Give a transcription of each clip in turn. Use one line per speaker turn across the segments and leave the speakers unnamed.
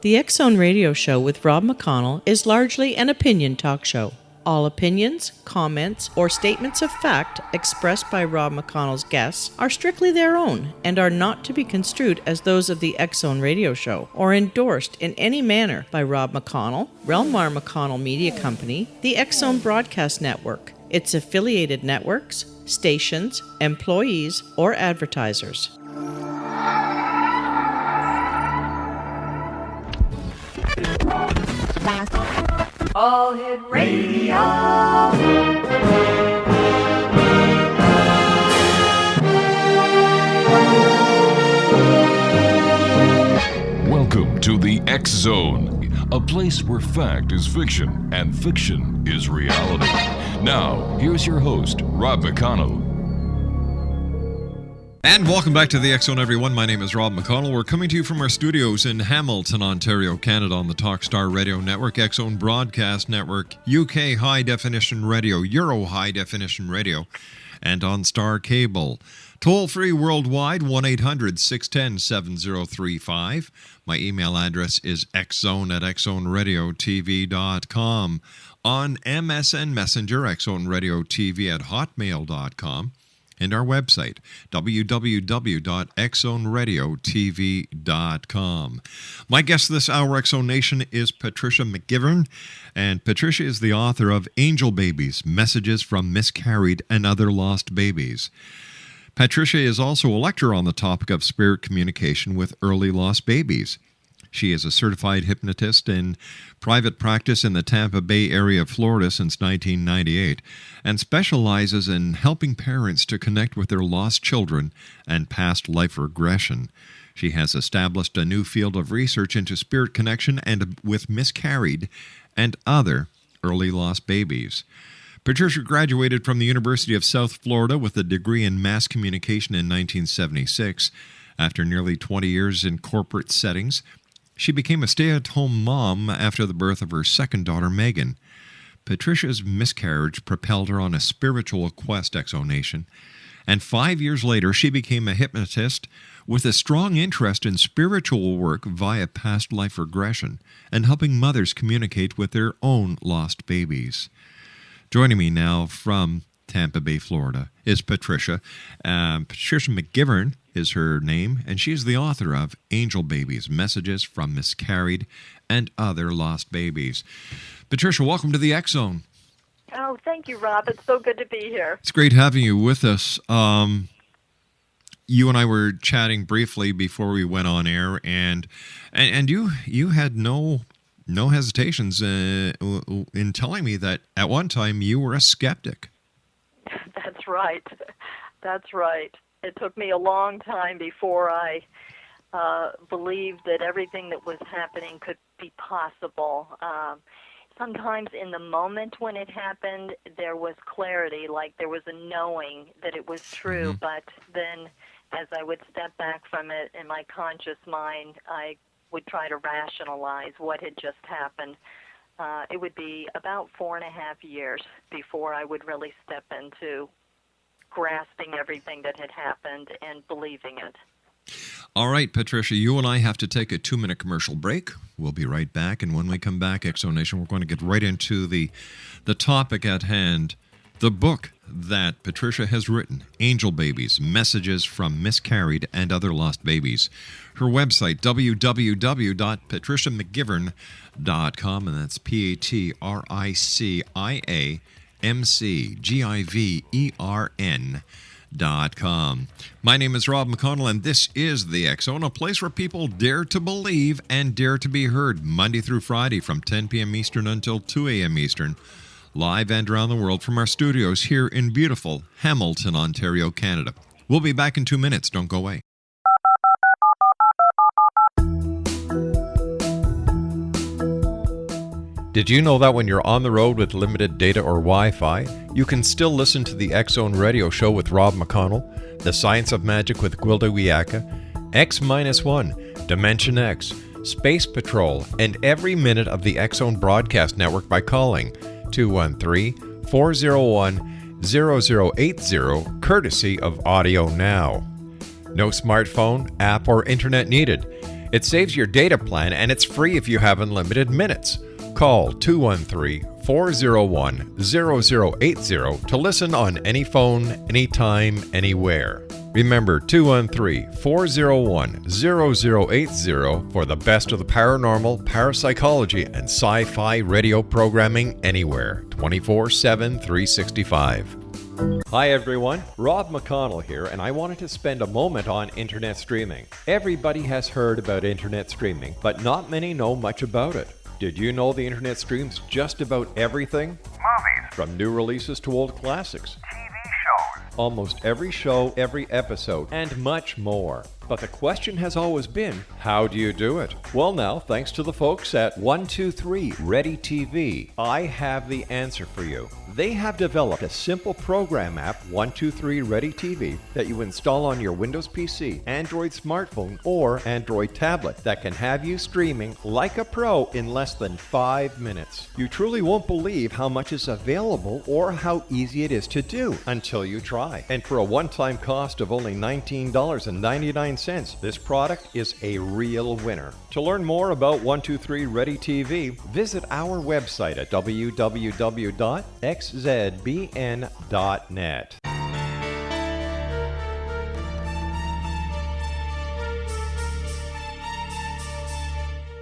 The X-Zone Radio Show with Rob McConnell is largely an opinion talk show. All opinions, comments, or statements of fact expressed by Rob McConnell's guests are strictly their own and are not to be construed as those of the X-Zone Radio Show or endorsed in any manner by Rob McConnell, Relmar McConnell Media Company, the X-Zone Broadcast Network, its affiliated networks, stations, employees, or advertisers.
All Hit Radio.
Welcome to the X-Zone, a place where fact is fiction and fiction is reality. Now, here's your host, Rob McConnell.
And welcome back to the X-Zone, everyone. My name is Rob McConnell. We're coming to you from our studios in Hamilton, Ontario, Canada, on the Talkstar Radio Network, X-Zone Broadcast Network, UK High Definition Radio, Euro High Definition Radio, and on Star Cable. Toll-free worldwide, 1-800-610-7035. My email address is xzone@xzoneradiotv.com. On MSN Messenger, xzoneradiotv@hotmail.com. And our website, www.xzoneradiotv.com. My guest this hour, X-Zone Nation, is Patricia McGivern, and Patricia is the author of Angel Babies, Messages from Miscarried and Other Lost Babies. Patricia is also a lecturer on the topic of spirit communication with early lost babies. She is a certified hypnotist in private practice in the Tampa Bay area of Florida since 1998 and specializes in helping parents to connect with their lost children and past life regression. She has established a new field of research into spirit connection and with miscarried and other early lost babies. Patricia graduated from the University of South Florida with a degree in mass communication in 1976. After nearly 20 years in corporate settings, she became a stay-at-home mom after the birth of her second daughter, Megan. Patricia's miscarriage propelled her on a spiritual quest, X-Zone Nation, and 5 years later, she became a hypnotist with a strong interest in spiritual work via past life regression and helping mothers communicate with their own lost babies. Joining me now from Tampa Bay, Florida, is Patricia. Patricia McGivern is her name, and she's the author of Angel Babies, Messages from Miscarried and Other Lost Babies. Patricia, welcome to the X-Zone.
Oh, thank you, Rob. It's so good to be here.
It's great having you with us. You and I were chatting briefly before we went on air, and you had no hesitations in telling me that at one time you were a skeptic.
That's right. That's right. It took me a long time before I believed that everything that was happening could be possible. Sometimes in the moment when it happened, there was clarity, like there was a knowing that it was true. Mm-hmm. But then as I would step back from it in my conscious mind, I would try to rationalize what had just happened. It would be about 4.5 years before I would really step into grasping everything that had happened and believing it.
All right, Patricia, you and I have to take a 2-minute commercial break. We'll be right back, and when we come back, X-Zone Nation, we're going to get right into the topic at hand, the book that Patricia has written, Angel Babies, Messages from Miscarried and Other Lost Babies. Her website, www.patriciamcgivern.com, and that's PatriciaMcGivern.com. My name is Rob McConnell, and this is the X-Zone, a place where people dare to believe and dare to be heard, Monday through Friday from 10 p.m. Eastern until 2 a.m. Eastern, live and around the world from our studios here in beautiful Hamilton, Ontario, Canada. We'll be back in 2 minutes. Don't go away. Did you know that when you're on the road with limited data or Wi-Fi, you can still listen to the X-Zone Radio Show with Rob McConnell, The Science of Magic with Gwilda Wiyaka, X-1, Dimension X, Space Patrol, and every minute of the X-Zone Broadcast Network by calling 213-401-0080, courtesy of Audio Now. No smartphone, app, or internet needed.
It saves your data plan and it's free if you have unlimited minutes. Call 213-401-0080 to listen on any phone, anytime, anywhere. Remember 213-401-0080 for the best of the paranormal, parapsychology, and sci-fi radio programming anywhere, 24/7, 365. Hi everyone, Rob McConnell here, and I wanted to spend a moment on internet streaming. Everybody has heard about internet streaming, but not many know much about it. Did you know the internet streams just about everything?
Movies.
From new releases to old classics.
TV shows.
Almost every show, every episode, and much more. But the question has always been, how do you do it? Well now, thanks to the folks at 123 Ready TV, I have the answer for you. They have developed a simple program app, 123 Ready TV, that you install on your Windows PC, Android smartphone, or Android tablet that can have you streaming like a pro in less than 5 minutes. You truly won't believe how much is available or how easy it is to do until you try. And for a one-time cost of only $19.99, this product is a real winner. To learn more about 123 Ready TV, visit our website at www.xzbn.net.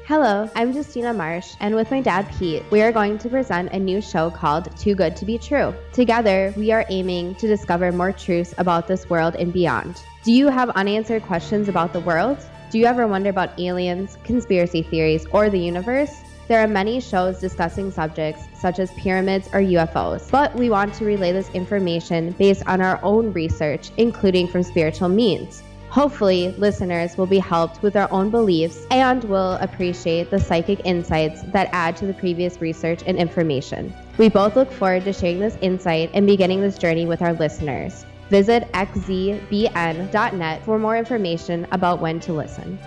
Hello, I'm Justina Marsh, and with my dad Pete, we are going to present a new show called Too Good to Be True. Together, we are aiming to discover more truths about this world and beyond. Do you have unanswered questions about the world? Do you ever wonder about aliens, conspiracy theories, or the universe? There are many shows discussing subjects such as pyramids or UFOs, but we want to relay this information based on our own research, including from spiritual means. Hopefully, listeners will be helped with their own beliefs and will appreciate the psychic insights that add to the previous research and information. We both look forward to sharing this insight and beginning this journey with our listeners. Visit xzbn.net for more information about when to listen.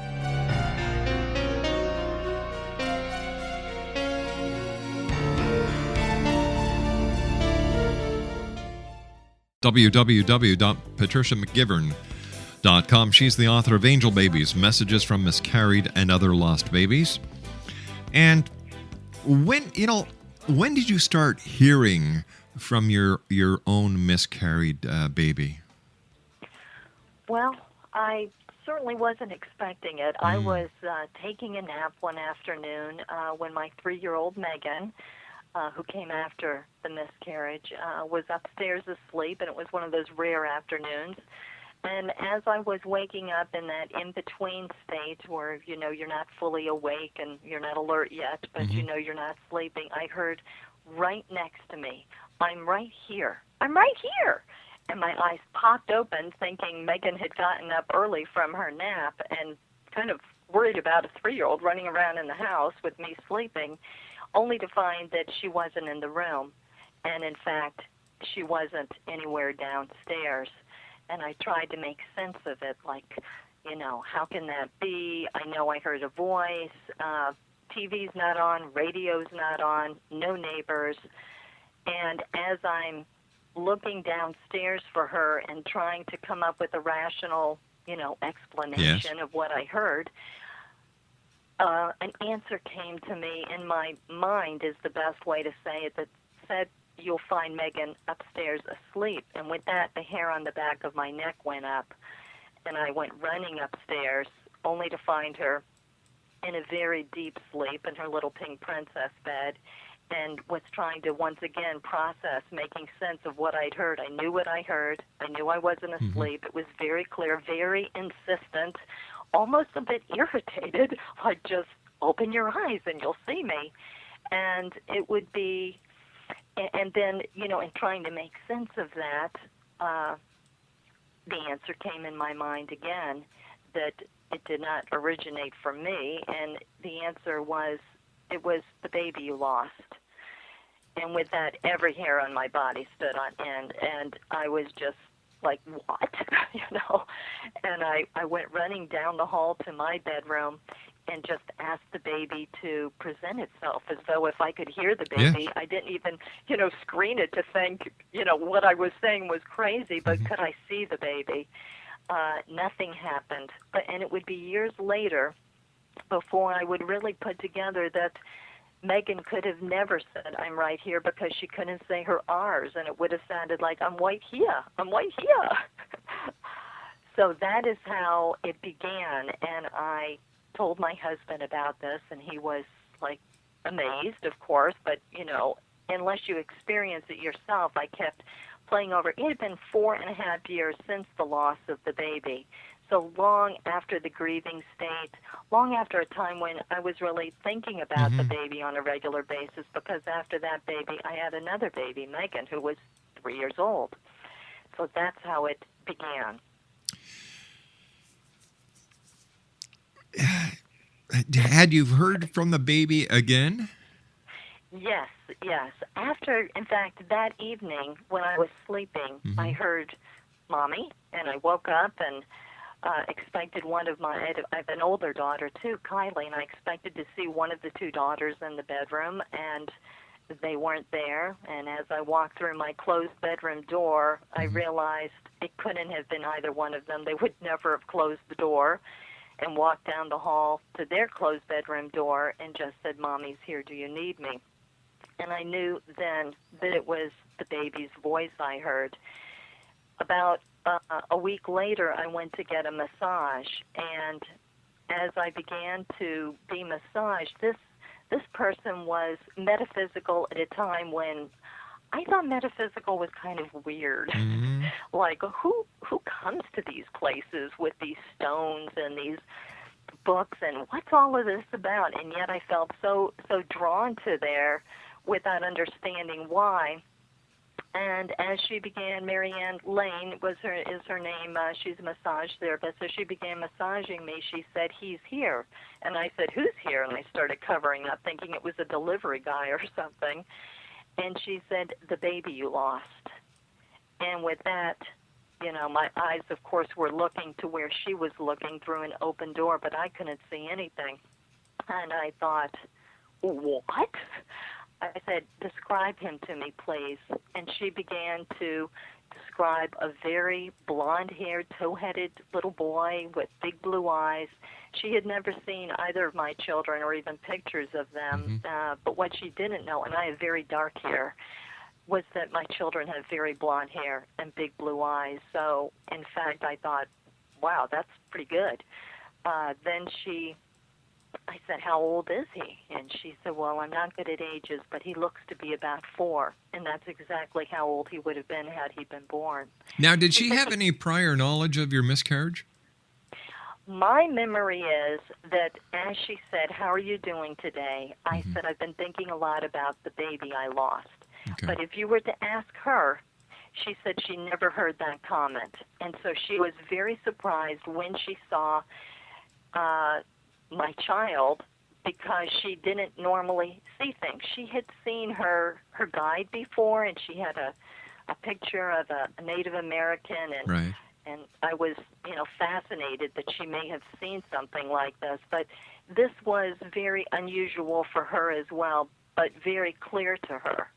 www.patriciamcgivern.com. She's the author of Angel Babies, Messages from Miscarried and Other Lost Babies. And when did you start hearing from your own miscarried baby?
Well, I certainly wasn't expecting it. I was taking a nap one afternoon when my 3-year-old Megan, who came after the miscarriage, was upstairs asleep, and it was one of those rare afternoons. And as I was waking up in that in-between state where, you're not fully awake and you're not alert yet, but you're not sleeping, I heard right next to me, "I'm right here. I'm right here." And my eyes popped open thinking Megan had gotten up early from her nap and kind of worried about a 3-year-old running around in the house with me sleeping, only to find that she wasn't in the room. And in fact, she wasn't anywhere downstairs. And I tried to make sense of it, like, how can that be? I know I heard a voice. TV's not on, radio's not on, no neighbors. And as I'm looking downstairs for her and trying to come up with a rational, explanation of what I heard, an answer came to me in my mind, is the best way to say it, that said, "You'll find Megan upstairs asleep." And with that, the hair on the back of my neck went up, and I went running upstairs, only to find her in a very deep sleep in her little pink princess bed, and was trying to once again process, making sense of what I'd heard. I knew what I heard. I knew I wasn't asleep. It was very clear, very insistent, almost a bit irritated, like, "Just open your eyes and you'll see me." And it would be, and then, in trying to make sense of that, the answer came in my mind again, that it did not originate from me, and the answer was, it was the baby you lost. And with that, every hair on my body stood on end, and I was just like, what? And I went running down the hall to my bedroom and just asked the baby to present itself, as though if I could hear the baby, I didn't even, screen it to think, what I was saying was crazy, but could I see the baby? Nothing happened. And it would be years later before I would really put together that Megan could have never said, I'm right here, because she couldn't say her R's, and it would have sounded like, I'm right here, I'm right here. So that is how it began, and I told my husband about this, and he was, like, amazed, of course, but, you know, unless you experience it yourself, I kept playing over. It had been 4.5 years since the loss of the baby. So long after the grieving state, long after a time when I was really thinking about the baby on a regular basis, because after that baby, I had another baby, Megan, who was 3 years old. So that's how it began.
Had you heard from the baby again?
Yes, yes. After, in fact, that evening when I was sleeping, I heard Mommy, and I woke up and expected one of I have an older daughter too, Kylie, and I expected to see one of the two daughters in the bedroom, and they weren't there. And as I walked through my closed bedroom door, I realized it couldn't have been either one of them. They would never have closed the door and walked down the hall to their closed bedroom door and just said, Mommy's here, do you need me? And I knew then that it was the baby's voice I heard. About a week later, I went to get a massage, and as I began to be massaged, this person was metaphysical at a time when I thought metaphysical was kind of weird. Like, who comes to these places with these stones and these books, and what's all of this about? And yet I felt so drawn to there without understanding why. And as she began, Marianne Lane is her name. She's a massage therapist. So she began massaging me. She said, he's here. And I said, who's here? And I started covering up, thinking it was a delivery guy or something. And she said, the baby you lost. And with that, you know, my eyes, of course, were looking to where she was looking through an open door, but I couldn't see anything. And I thought, what? I said, describe him to me, please. And she began to describe a very blonde-haired, tow-headed little boy with big blue eyes. She had never seen either of my children or even pictures of them. But what she didn't know, and I have very dark hair, was that my children have very blonde hair and big blue eyes. So, in fact, I thought, wow, that's pretty good. Then I said, how old is he? And she said, well, I'm not good at ages, but he looks to be about 4. And that's exactly how old he would have been had he been born.
Now, did she have any prior knowledge of your miscarriage?
My memory is that as she said, how are you doing today? I said, I've been thinking a lot about the baby I lost.
Okay.
But if you were to ask her, she said she never heard that comment. And so she was very surprised when she saw my child, because she didn't normally see things. She had seen her guide before, and she had a picture of a Native American, and
Right.
and I was, you know, fascinated that she may have seen something like this. But this was very unusual for her as well, but very clear to her.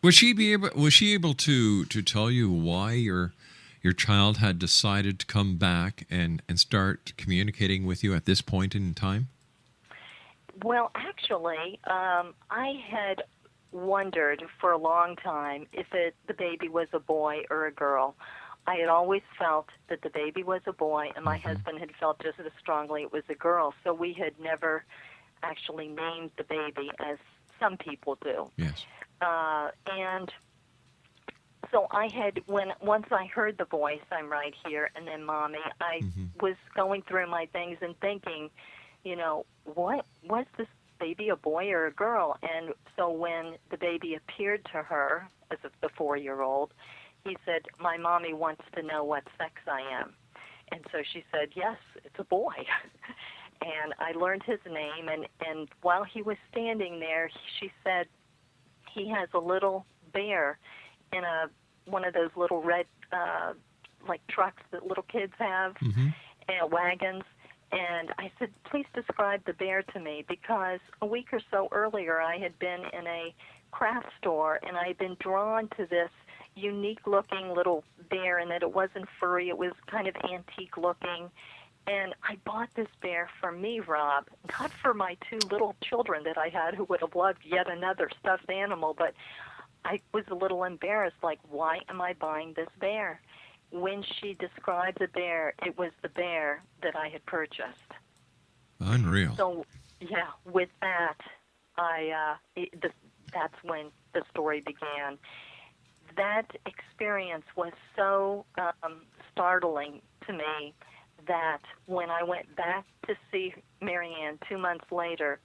Was she able to tell you why your child had decided to come back and start communicating with you at this point in time?
Well, actually, I had wondered for a long time if the baby was a boy or a girl. I had always felt that the baby was a boy, and my husband had felt just as strongly it was a girl. So we had never actually named the baby as some people do.
Yes.
And so I had, once I heard the voice, I'm right here, and then Mommy, I was going through my things and thinking, you know, what was this baby, a boy or a girl? And so when the baby appeared to her, as the 4-year-old, he said, my mommy wants to know what sex I am. And so she said, yes, it's a boy. And I learned his name, and while he was standing there, she said, he has a little bear in one of those little red like trucks that little kids have, and wagons. And I said, please describe the bear to me, because a week or so earlier I had been in a craft store, and I had been drawn to this unique-looking little bear, and that it wasn't furry, it was kind of antique-looking. And I bought this bear for me, Rob, not for my 2 little children that I had who would have loved yet another stuffed animal, but I was a little embarrassed, like, why am I buying this bear? When she described the bear, it was the bear that I had purchased.
Unreal.
So, yeah, with that, that's when the story began. That experience was so startling to me that when I went back to see Marianne 2 months later,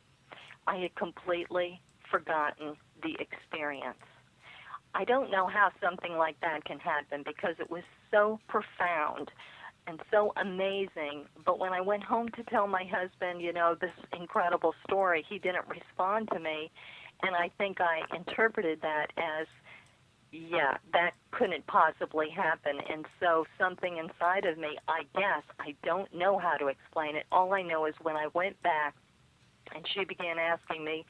I had completely forgotten the experience. I don't know how something like that can happen because it was so profound and so amazing. But when I went home to tell my husband, this incredible story, he didn't respond to me. And I think I interpreted that as, yeah, that couldn't possibly happen. And so something inside of me, I guess, I don't know how to explain it. All I know is when I went back and she began asking me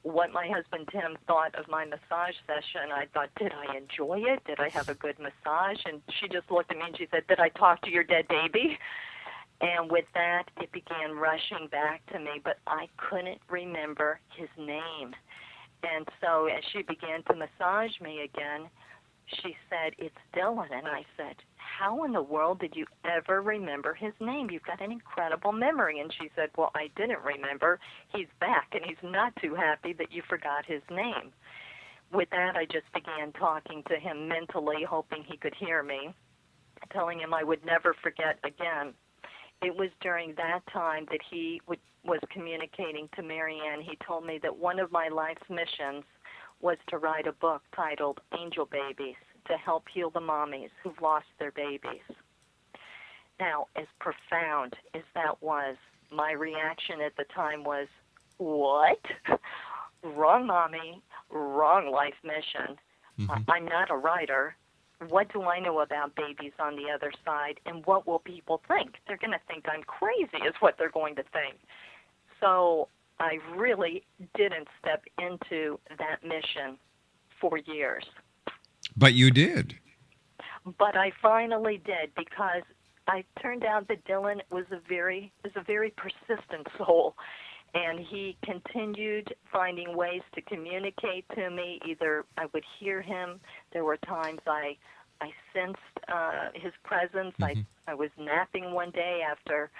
what my husband Tim thought of my massage session, I thought, did I enjoy it? Did I have a good massage? And she just looked at me and she said, did I talk to your dead baby? And with that, it began rushing back to me, but I couldn't remember his name. And so as she began to massage me again, she said, it's Dylan. And I said, how in the world did you ever remember his name? You've got an incredible memory. And she said, well, I didn't remember. He's back, and he's not too happy that you forgot his name. With that, I just began talking to him mentally, hoping he could hear me, telling him I would never forget again. It was during that time that he was communicating to Marianne. He told me that one of my life's missions was to write a book titled Angel Babies to help heal the mommies who've lost their babies. Now, as profound as that was, my reaction at the time was, what? Wrong mommy, wrong life mission. I'm not a writer. What do I know about babies on the other side, and what will people think? They're going to think I'm crazy is what they're going to think. So I really didn't step into that mission for years.
But you did.
But I finally did, because I turned out that Dylan was a very persistent soul, and he continued finding ways to communicate to me. Either I would hear him. There were times I sensed his presence. I was napping one day after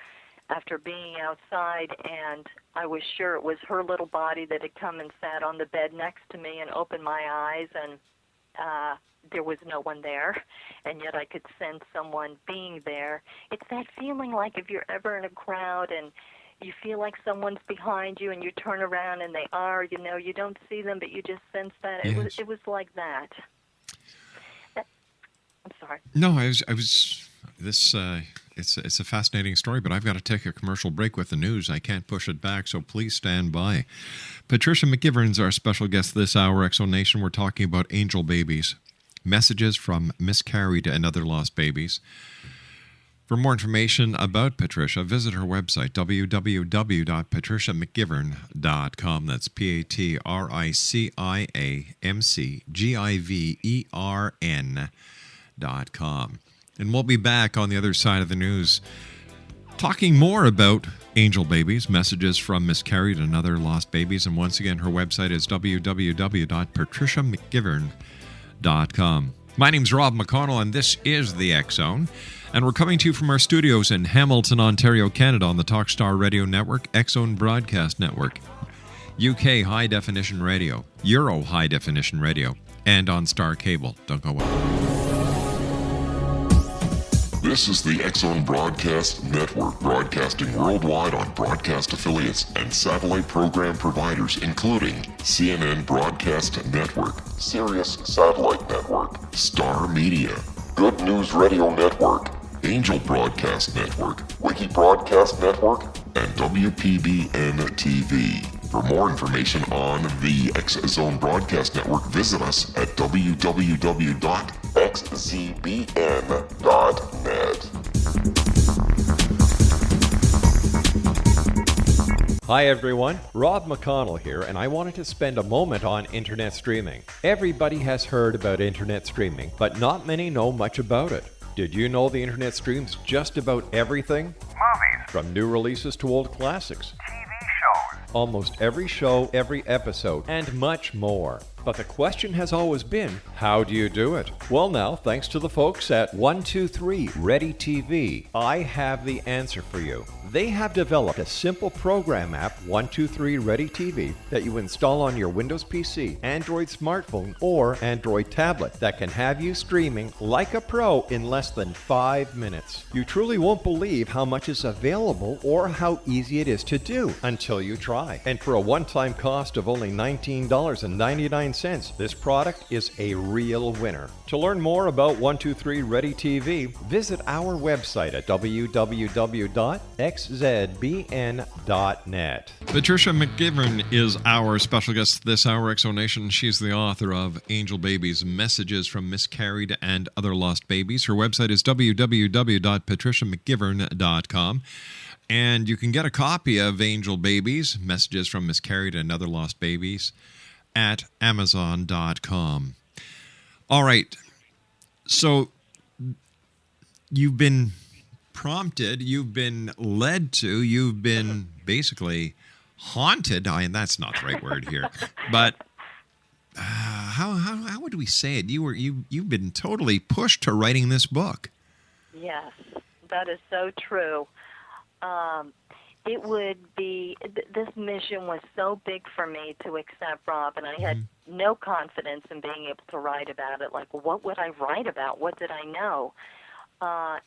being outside, and I was sure it was her little body that had come and sat on the bed next to me and opened my eyes, and there was no one there, and yet I could sense someone being there. It's that feeling like if you're ever in a crowd and you feel like someone's behind you and you turn around and they are, you don't see them, but you just sense that.
Yes.
It was like that. I'm sorry.
No, it's a fascinating story, but I've got to take a commercial break with the news. I can't push it back, so please stand by. Patricia McGivern's our special guest this hour, Exo Nation. We're talking about angel babies, messages from miscarried and other lost babies. For more information about Patricia, visit her website, www.patriciamcgivern.com. That's PatriciaMcGivern.com. And we'll be back on the other side of the news talking more about angel babies, messages from miscarried and other lost babies. And once again, her website is www.patriciamcgivern.com. My name's Rob McConnell, and this is the X Zone. And we're coming to you from our studios in Hamilton, Ontario, Canada, on the Talkstar Radio Network, X Zone Broadcast Network, UK High Definition Radio, Euro High Definition Radio, and on Star Cable. Don't go away.
This is the X Zone Broadcast Network, broadcasting worldwide on broadcast affiliates and satellite program providers, including CNN Broadcast Network, Sirius Satellite Network, Star Media, Good News Radio Network, Angel Broadcast Network, Wiki Broadcast Network, and WPBN TV. For more information on the X Zone Broadcast Network, visit us at www.xzbn.net.
Hi everyone, Rob McConnell here, and I wanted to spend a moment on internet streaming. Everybody has heard about internet streaming, but not many know much about it. Did you know the internet streams just about everything?
Movies,
From new releases to old classics,
TV shows,
almost every show, every episode, and much more. But the question has always been, how do you do it? Well, now, thanks to the folks at 123 Ready TV, I have the answer for you. They have developed a simple program app, 123 Ready TV, that you install on your Windows PC, Android smartphone, or Android tablet that can have you streaming like a pro in less than 5 minutes. You truly won't believe how much is available or how easy it is to do until you try. And for a one-time cost of only $19.99, this product is a real winner. To learn more about 123 Ready TV, visit our website at www.xzbn.net.
Patricia McGivern is our special guest this hour, Exonation. She's the author of Angel Babies, Messages from Miscarried and Other Lost Babies. Her website is www.patriciamcgivern.com. And you can get a copy of Angel Babies, Messages from Miscarried and Other Lost Babies at Amazon.com. All right. So you've been prompted, you've been led to, you've been basically haunted. And that's not the right word here. But how would we say it? You've been totally pushed to writing this book.
Yes, that is so true. It would be, this mission was so big for me to accept, Rob, and I had no confidence in being able to write about it. Like, what would I write about? What did I know? But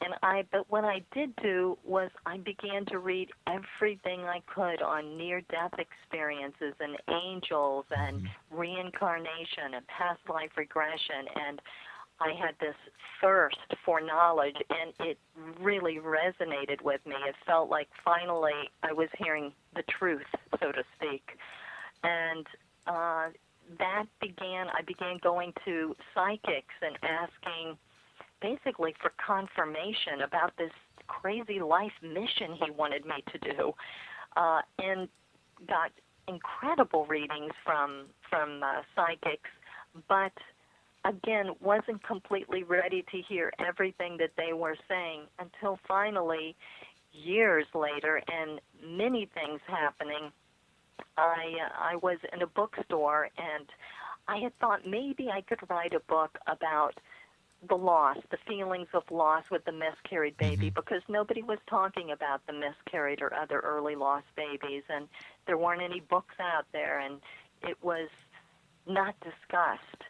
what I did do was I began to read everything I could on near-death experiences and angels and reincarnation and past life regression, and I had this thirst for knowledge, and it really resonated with me. It felt like finally I was hearing the truth, so to speak. And I began going to psychics and asking basically for confirmation about this crazy life mission he wanted me to do, and got incredible readings from psychics, but again, wasn't completely ready to hear everything that they were saying until finally, years later, and many things happening, I was in a bookstore, and I had thought maybe I could write a book about the loss, the feelings of loss with the miscarried baby, because nobody was talking about the miscarried or other early lost babies, and there weren't any books out there, and it was not discussed.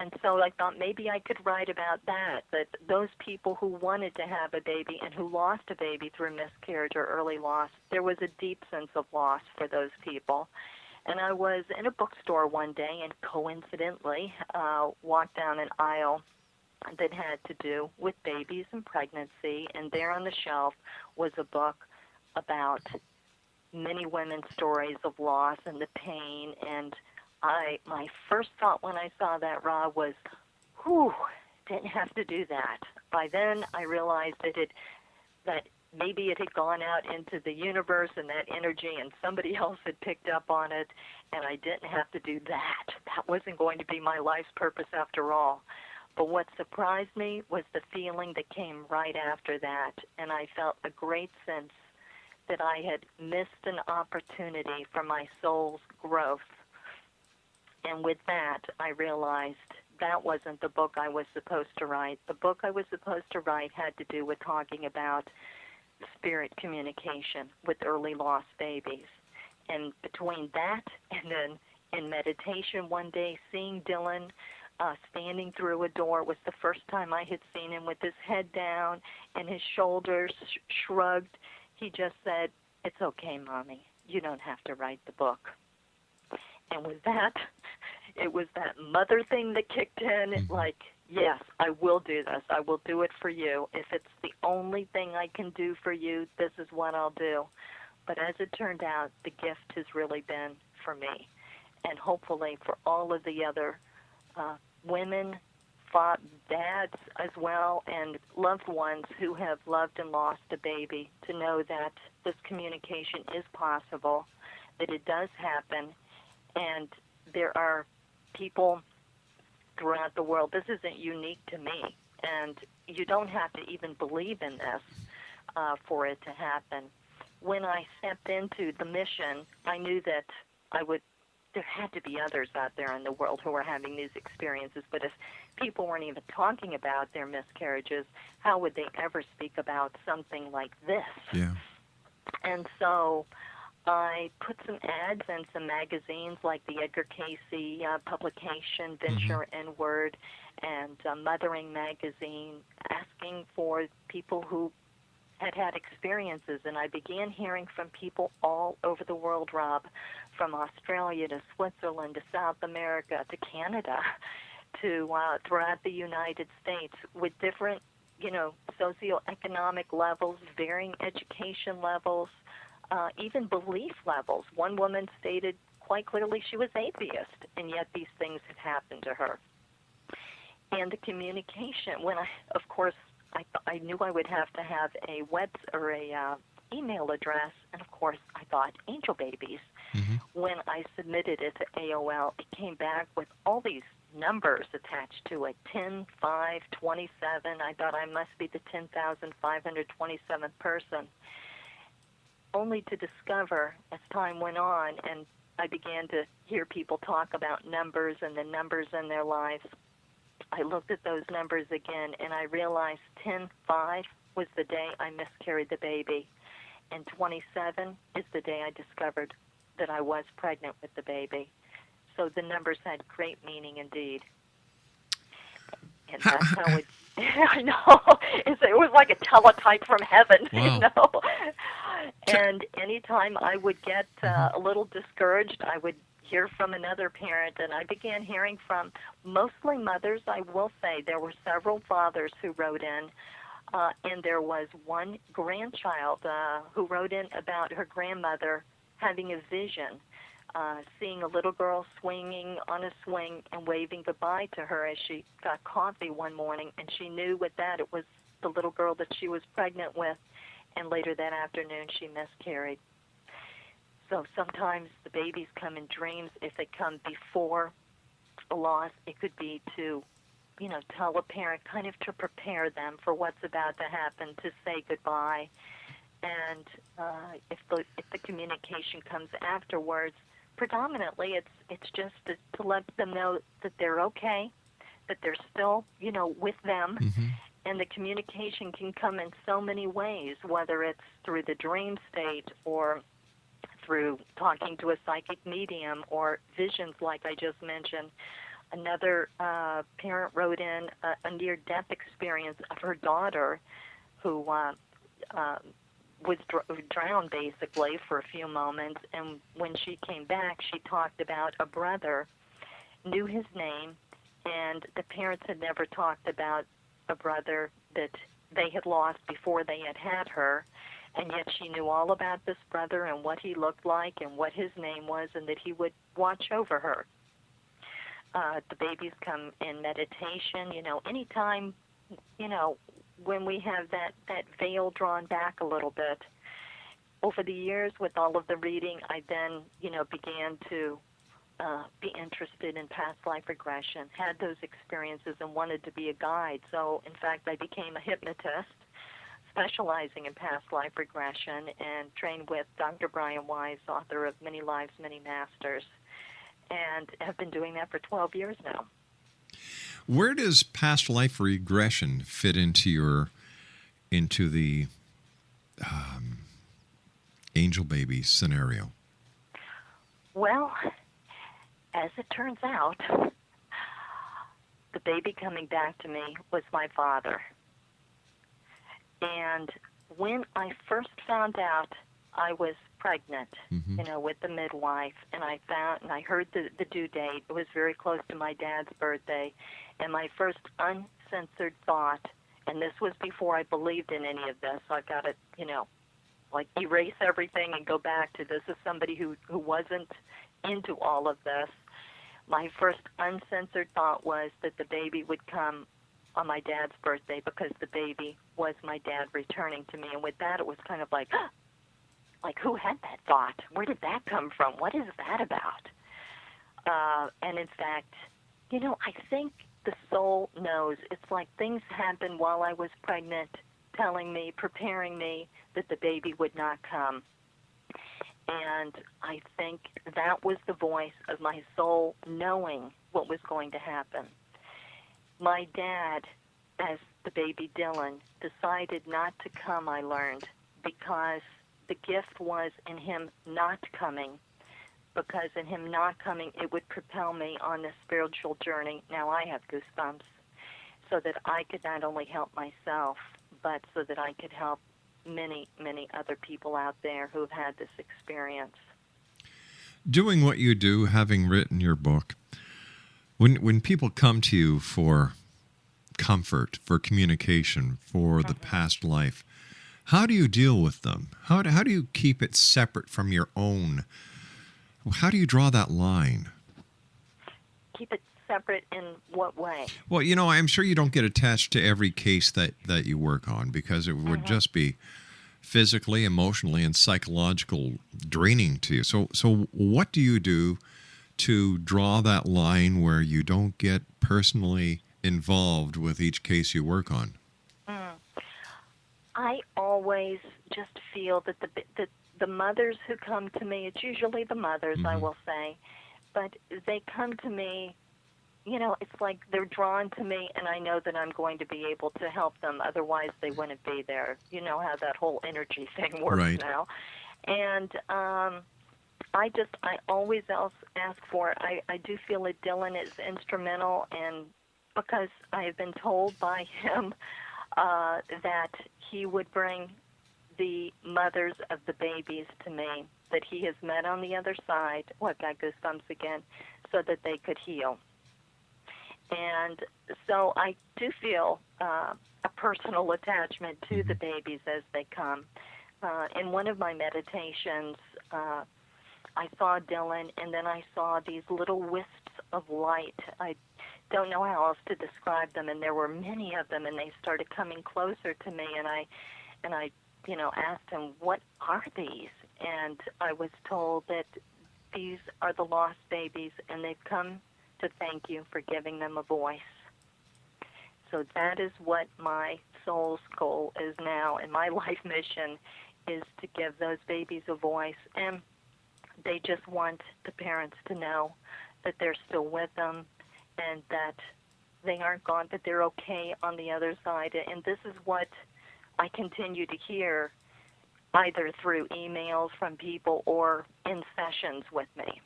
And so I thought maybe I could write about that those people who wanted to have a baby and who lost a baby through miscarriage or early loss, there was a deep sense of loss for those people. And I was in a bookstore one day and coincidentally walked down an aisle that had to do with babies and pregnancy, and there on the shelf was a book about many women's stories of loss and the pain, and my first thought when I saw that, Rob, was, whew, didn't have to do that. By then, I realized that maybe it had gone out into the universe and that energy, and somebody else had picked up on it, and I didn't have to do that. That wasn't going to be my life's purpose after all. But what surprised me was the feeling that came right after that, and I felt a great sense that I had missed an opportunity for my soul's growth. And with that, I realized that wasn't the book I was supposed to write. The book I was supposed to write had to do with talking about spirit communication with early lost babies. And between that and then in meditation one day, seeing Dylan standing through a door was the first time I had seen him with his head down and his shoulders shrugged. He just said, "It's okay, Mommy. You don't have to write the book." And with that, it was that mother thing that kicked in, like, yes, I will do this. I will do it for you. If it's the only thing I can do for you, this is what I'll do. But as it turned out, the gift has really been for me, and hopefully for all of the other women, dads as well, and loved ones who have loved and lost a baby, to know that this communication is possible, that it does happen. And there are people throughout the world. This isn't unique to me. And you don't have to even believe in this for it to happen. when I stepped into the mission, I knew that there had to be others out there in the world who were having these experiences, but if people weren't even talking about their miscarriages, how would they ever speak about something like this?
Yeah.
And so I put some ads in some magazines like the Edgar Casey publication, Venture and Word, and Mothering Magazine, asking for people who had experiences, and I began hearing from people all over the world, Rob, from Australia to Switzerland to South America to Canada to throughout the United States with different, socioeconomic levels, varying education levels, even belief levels. One woman stated quite clearly she was atheist, and yet these things had happened to her. And the communication, I knew I would have to have a email address, and of course I thought angel babies. When I submitted it to AOL, it came back with all these numbers attached to it, 10, 5, 27. I thought I must be the 10,527th person, only to discover as time went on and I began to hear people talk about numbers and the numbers in their lives, I looked at those numbers again, and I realized 10-5 was the day I miscarried the baby, and 27 is the day I discovered that I was pregnant with the baby. So the numbers had great meaning indeed. And that's how it... I know. It was like a teletype from heaven,
Wow.
And anytime I would get a little discouraged, I would hear from another parent, and I began hearing from mostly mothers. I will say there were several fathers who wrote in, and there was one grandchild who wrote in about her grandmother having a vision, seeing a little girl swinging on a swing and waving goodbye to her as she got coffee one morning, and she knew with that it was the little girl that she was pregnant with, and later that afternoon she miscarried. So sometimes the babies come in dreams. If they come before a loss, it could be to, tell a parent, kind of to prepare them for what's about to happen, to say goodbye. And if the communication comes afterwards, predominantly it's just to let them know that they're okay, that they're still, with them. And the communication can come in so many ways, whether it's through the dream state or through talking to a psychic medium or visions like I just mentioned. Another parent wrote in a near-death experience of her daughter who was drowned basically for a few moments, and when she came back, she talked about a brother, knew his name, and the parents had never talked about a brother that they had lost before they had her. And yet she knew all about this brother and what he looked like and what his name was, and that he would watch over her. The babies come in meditation, anytime, when we have that veil drawn back a little bit. Over the years, with all of the reading, I then, began to be interested in past life regression, had those experiences and wanted to be a guide. So, in fact, I became a hypnotist, specializing in past life regression, and trained with Dr. Brian Wise, author of Many Lives, Many Masters, and have been doing that for 12 years now.
Where does past life regression fit into the angel baby scenario?
Well, as it turns out, the baby coming back to me was my father. And when I first found out I was pregnant, with the midwife, and I heard the due date. It was very close to my dad's birthday, and my first uncensored thought, and this was before I believed in any of this, so I've got to, erase everything and go back to this as somebody who wasn't into all of this. My first uncensored thought was that the baby would come on my dad's birthday because the baby was my dad returning to me. And with that, it was kind of like who had that thought? Where did that come from? What is that about? And in fact, I think the soul knows. It's like things happened while I was pregnant to telling me, preparing me that the baby would not come. And I think that was the voice of my soul knowing what was going to happen. My dad, as the baby Dylan, decided not to come, I learned, because the gift was in him not coming. Because in him not coming, it would propel me on this spiritual journey. Now I have goosebumps. So that I could not only help myself, but so that I could help many, many other people out there who have had this experience.
Doing what you do, having written your book, when people come to you for comfort, for communication, for the past life, how do you deal with them? How do you keep it separate from your own? How do you draw that line?
Keep it separate in what way?
Well, I'm sure you don't get attached to every case that you work on, because it would just be physically, emotionally, and psychological draining to you. So what do you do to draw that line where you don't get personally involved with each case you work on?
I always just feel that the mothers who come to me, it's usually the mothers, I will say, but they come to me, it's like they're drawn to me, and I know that I'm going to be able to help them. Otherwise, they wouldn't be there. You know how that whole energy thing works now. And I always ask for it. I do feel that Dylan is instrumental, and because I have been told by him that he would bring the mothers of the babies to me that he has met on the other side. Oh, I've got goosebumps again, so that they could heal. And so I do feel a personal attachment to the babies as they come. In one of my meditations, I saw Dylan, and then I saw these little wisps of light. I don't know how else to describe them, and there were many of them, and they started coming closer to me, and I asked him, what are these? And I was told that these are the lost babies, and they've come to thank you for giving them a voice. So that is what my soul's goal is now, and my life mission is to give those babies a voice. And they just want the parents to know that they're still with them and that they aren't gone, that they're okay on the other side. And this is what I continue to hear either through emails from people or in sessions with me.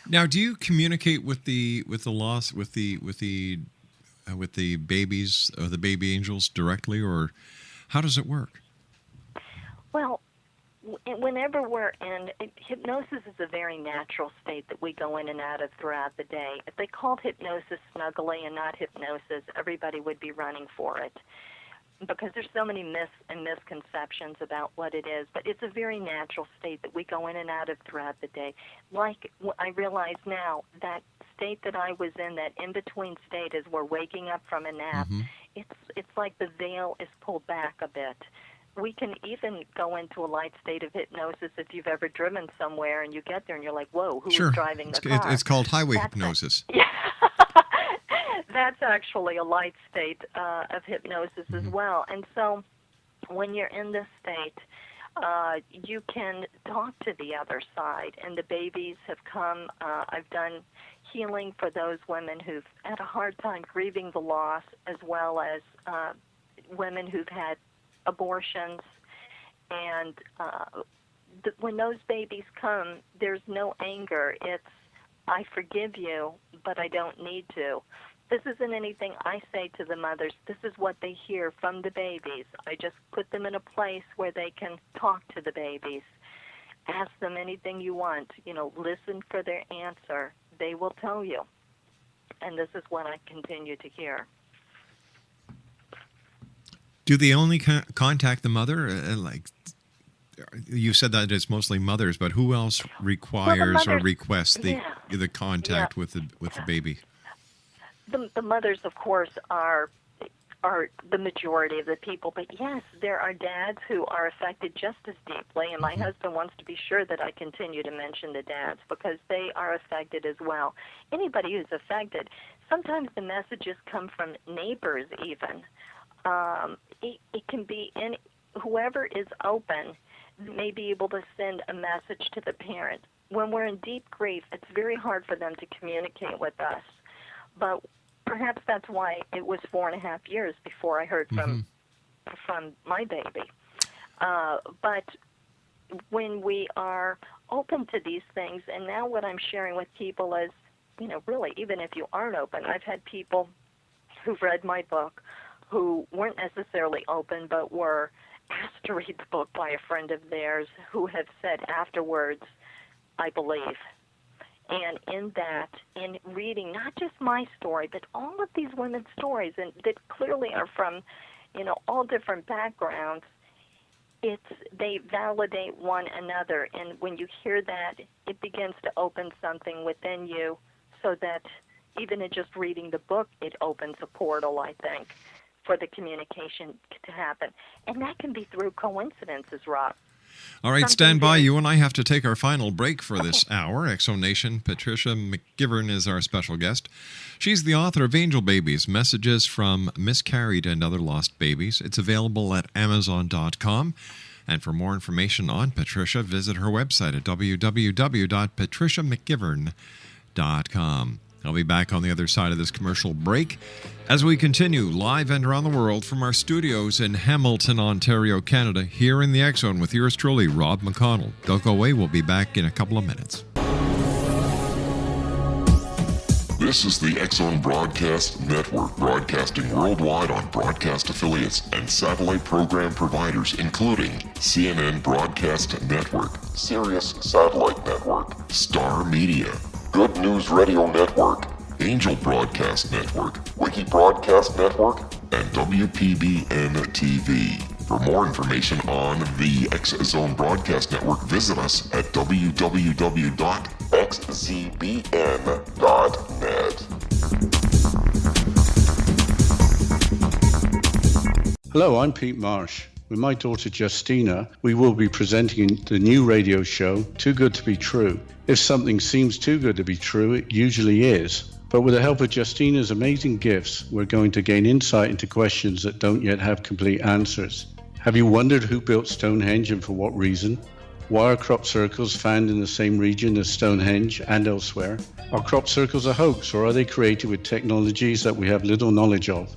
Now, do you communicate with the babies or the baby angels directly, or how does it work?
Well, whenever we're in hypnosis, is a very natural state that we go in and out of throughout the day. If they called hypnosis snuggly and not hypnosis, everybody would be running for it, because there's so many myths and misconceptions about what it is. But it's a very natural state that we go in and out of throughout the day. Like I realize now, that state that I was in, that in-between state as we're waking up from a nap, it's like the veil is pulled back a bit. We can even go into a light state of hypnosis if you've ever driven somewhere and you get there and you're like, whoa, who's driving the car?
It's called highway hypnosis.
That's actually a light state of hypnosis as well. And so when you're in this state, you can talk to the other side. And the babies have come. I've done healing for those women who've had a hard time grieving the loss, as well as women who've had abortions. And when those babies come, there's no anger. It's, I forgive you, but I don't need to. This isn't anything I say to the mothers. This is what they hear from the babies. I just put them in a place where they can talk to the babies. Ask them anything you want. Listen for their answer. They will tell you. And this is what I continue to hear.
Do they only contact the mother? You said that it's mostly mothers, but who else requires or requests the contact with the baby?
The mothers, of course, are the majority of the people. But yes, there are dads who are affected just as deeply, and my husband wants to be sure that I continue to mention the dads because they are affected as well. Anybody who's affected, sometimes the messages come from neighbors even. It can be any, whoever is open may be able to send a message to the parent. When we're in deep grief, it's very hard for them to communicate with us. But perhaps that's why it was 4.5 years before I heard from my baby. But when we are open to these things, and now what I'm sharing with people is, really, even if you aren't open, I've had people who've read my book who weren't necessarily open but were asked to read the book by a friend of theirs who have said afterwards, I believe. And in that, in reading not just my story, but all of these women's stories, and that clearly are from, all different backgrounds, they validate one another. And when you hear that, it begins to open something within you so that even in just reading the book, it opens a portal, I think, for the communication to happen. And that can be through coincidences, Rob.
All right, stand by. You and I have to take our final break for this hour. Exonation, Patricia McGivern is our special guest. She's the author of Angel Babies, Messages from Miscarried and Other Lost Babies. It's available at Amazon.com. And for more information on Patricia, visit her website at www.patriciamcgivern.com. I'll be back on the other side of this commercial break as we continue live and around the world from our studios in Hamilton, Ontario, Canada, here in the X Zone with yours truly, Rob McConnell. Don't go away. We'll be back in a couple of minutes.
This is the X Zone Broadcast Network, broadcasting worldwide on broadcast affiliates and satellite program providers, including CNN Broadcast Network, Sirius Satellite Network, Star Media, Good News Radio Network, Angel Broadcast Network, Wiki Broadcast Network, and WPBN TV. For more information on the X Zone Broadcast Network, visit us at www.xzbn.net.
Hello, I'm Pete Marsh. With my daughter Justina, we will be presenting the new radio show, Too Good to Be True. If something seems too good to be true, it usually is. But with the help of Justina's amazing gifts, we're going to gain insight into questions that don't yet have complete answers. Have you wondered who built Stonehenge and for what reason? Why are crop circles found in the same region as Stonehenge and elsewhere? Are crop circles a hoax, or are they created with technologies that we have little knowledge of?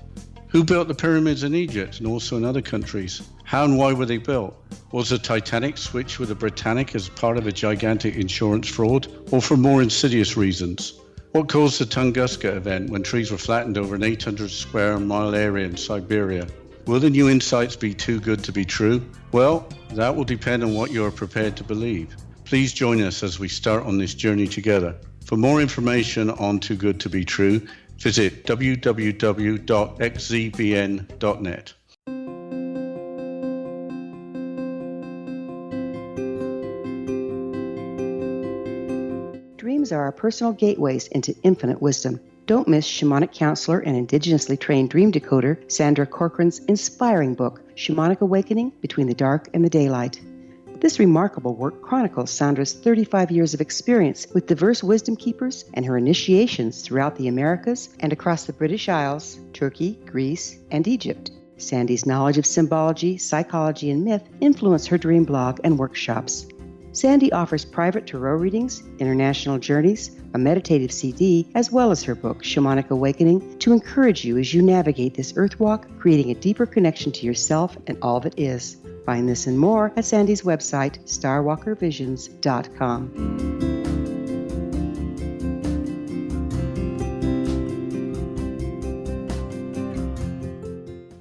Who built the pyramids in Egypt and also in other countries? How and why were they built? Was the Titanic switched with the Britannic as part of a gigantic insurance fraud, or for more insidious reasons? What caused the Tunguska event when trees were flattened over an 800 square mile area in Siberia? Will the new insights be too good to be true? Well, that will depend on what you are prepared to believe. Please join us as we start on this journey together. For more information on Too Good to Be True, visit www.xzbn.net.
Dreams are our personal gateways into infinite wisdom. Don't miss shamanic counselor and indigenously trained dream decoder Sandra Corcoran's inspiring book, Shamanic Awakening Between the Dark and the Daylight. This remarkable work chronicles Sandra's 35 years of experience with diverse wisdom keepers and her initiations throughout the Americas and across the British Isles, Turkey, Greece, and Egypt. Sandy's knowledge of symbology, psychology, and myth influence her dream blog and workshops. Sandy offers private tarot readings, international journeys, a meditative CD, as well as her book, Shamanic Awakening, to encourage you as you navigate this earth walk, creating a deeper connection to yourself and all that is. Find this and more at Sandy's website, starwalkervisions.com.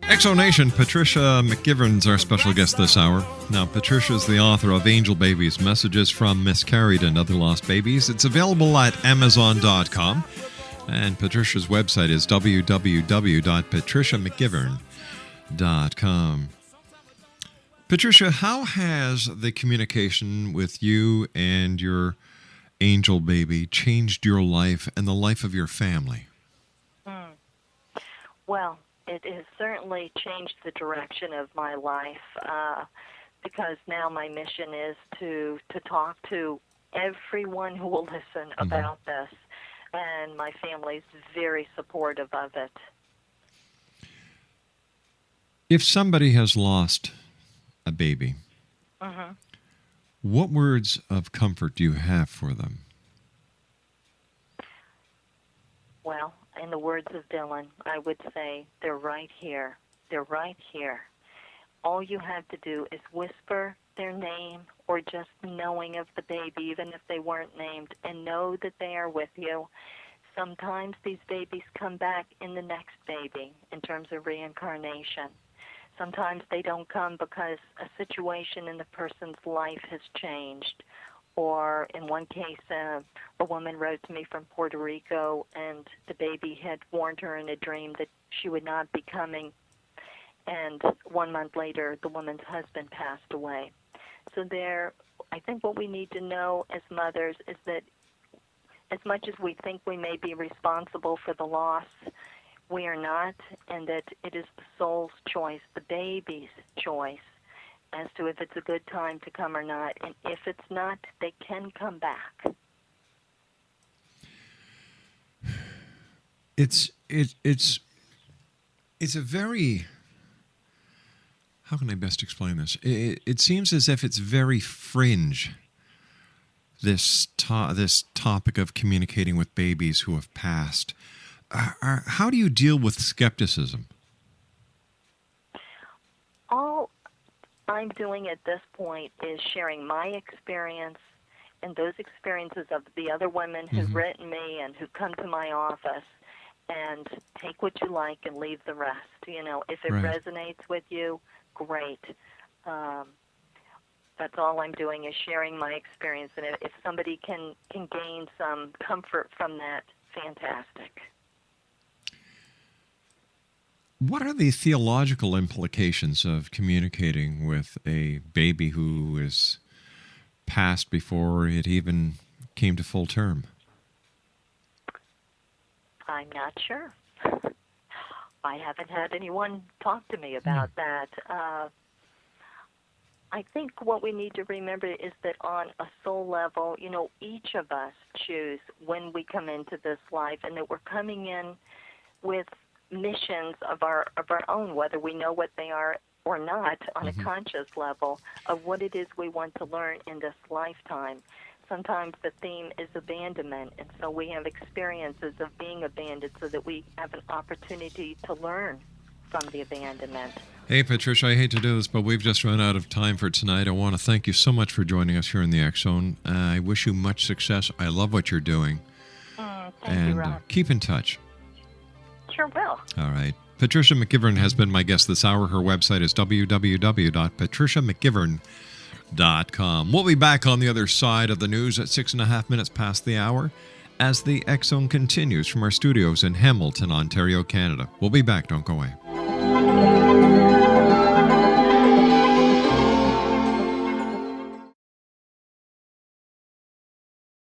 Exonation, Patricia McGivern's our special guest this hour. Now, Patricia is the author of Angel Babies, Messages from Miscarried and Other Lost Babies. It's available at Amazon.com. And Patricia's website is www.patriciamcgivern.com. Patricia, how has the communication with you and your angel baby changed your life and the life of your family?
Well, it has certainly changed the direction of my life because now my mission is to talk to everyone who will listen about this, and my family's very supportive of it.
If somebody has lost a baby, what words of comfort do you have for them?
Well, in the words of Dylan, I would say they're right here. They're right here. All you have to do is whisper their name or just knowing of the baby, even if they weren't named, and know that they are with you. Sometimes these babies come back in the next baby in terms of reincarnation. Sometimes they don't come because a situation in the person's life has changed. Or in one case, a woman wrote to me from Puerto Rico, and the baby had warned her in a dream that she would not be coming. And 1 month later, the woman's husband passed away. So I think what we need to know as mothers is that as much as we think we may be responsible for the loss, we are not, and that it is the soul's choice, the baby's choice, as to if it's a good time to come or not. And if it's not, they can come back.
It's a very, how can I best explain this? It seems as if it's very fringe, this topic of communicating with babies who have passed. How do you deal with skepticism?
All I'm doing at this point is sharing my experience and those experiences of the other women who've written me and who come to my office, and take what you like and leave the rest. You know, if it resonates with you, great. That's all I'm doing is sharing my experience, and if somebody can gain some comfort from that, fantastic.
What are the theological implications of communicating with a baby who is passed before it even came to full term?
I'm not sure. I haven't had anyone talk to me about that. I think what we need to remember is that on a soul level, you know, each of us choose when we come into this life, and that we're coming in with missions of our own, whether we know what they are or not, on a conscious level, of what it is we want to learn in this lifetime. Sometimes the theme is abandonment, and so we have experiences of being abandoned so that we have an opportunity to learn from the abandonment.
Hey, Patricia, I hate to do this, but we've just run out of time for tonight. I want to thank you so much for joining us here in the X Zone. I wish you much success. I love what you're doing.
Thank you, Rob.
Keep in touch.
Sure will.
All right. Patricia McGivern has been my guest this hour. Her website is www.patriciamcgivern.com. We'll be back on the other side of the news at 6.5 minutes past the hour as the X Zone continues from our studios in Hamilton, Ontario, Canada. We'll be back. Don't go away.